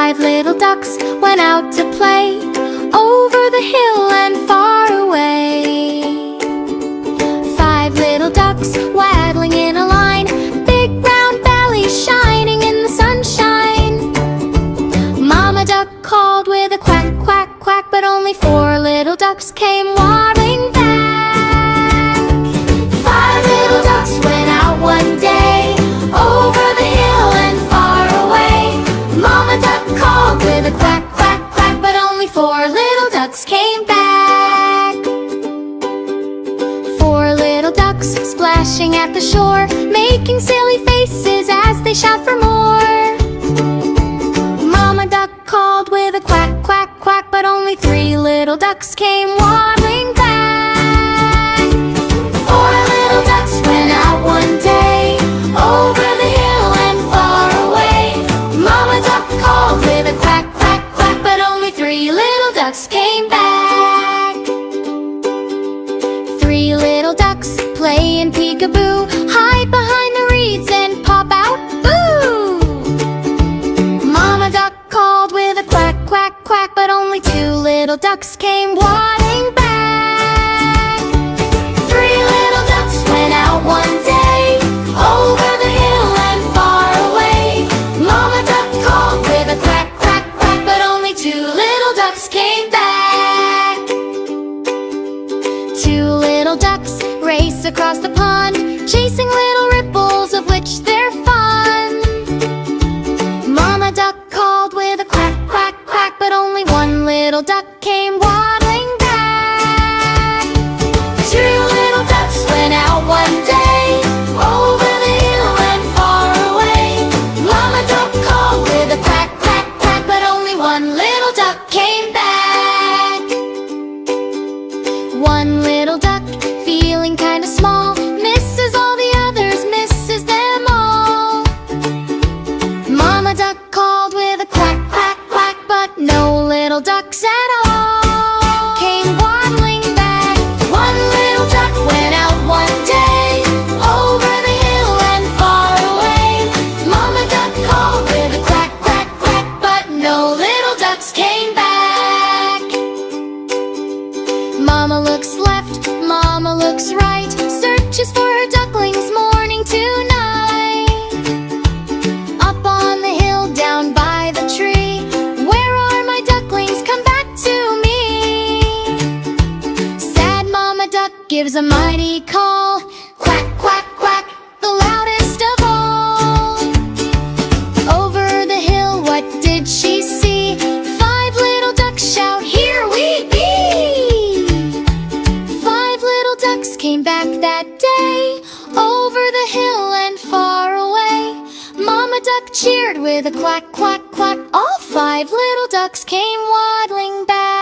Five little ducks went out to play over the hill and far away. Five little ducks waddling in a line, big round bellies shining in the sunshine. Mama duck called with a quack, quack, quack, but only four little ducks came waddling back. Five little ducks went out one day over the hill and far away. Mama duck called with a quack, quack, quack, but only four little ducks came back. Four little ducks splashing at the shore, making silly faces as they shout for more. Mama duck called with a quack, quack, quack, but only three little ducks came waddling back. Four little ducks went out one day over the hill and far away. Mama duck called with a quack, quack, quack, but only three little ducks came back. Three little ducks play in peekaboo, hide behind the reeds and pop out, boo! Mama duck called with a quack, quack, quack, but only two little ducks came waddling back. Three little ducks went out one day over the hill and far away. Mama duck called with a quack, quack, quack, but only two little ducks came back. Two little ducks race across the pond, chasing little ripples of which they're fond. Mama duck called with a quack, quack, quack, but only one little duck came waddling back. Two little ducks went out one day over the hill and far away. Mama duck called with a quack, quack, quack, but only one little duck came back. One little duck, feeling kinda small, misses all the others, misses them all. Mama duck called with a quack, quack, quack, but no little ducks at all came waddling back. One little duck went out one day over the hill and far away. Mama duck called with a quack, quack, quack, but no little ducks came back. Mama looks left, Mama looks right, searches for her ducklings morning to night. Up on the hill, down by the tree, where are my ducklings? Come back to me. Sad Mama duck gives a mighty call, quack, quack, quack, the loudest of all. Over the hill, what did she see? Five little ducks shout, here we be! Five little ducks came back that day over the hill and far away. Mama duck cheered with a quack, quack, quack. All five little ducks came waddling back.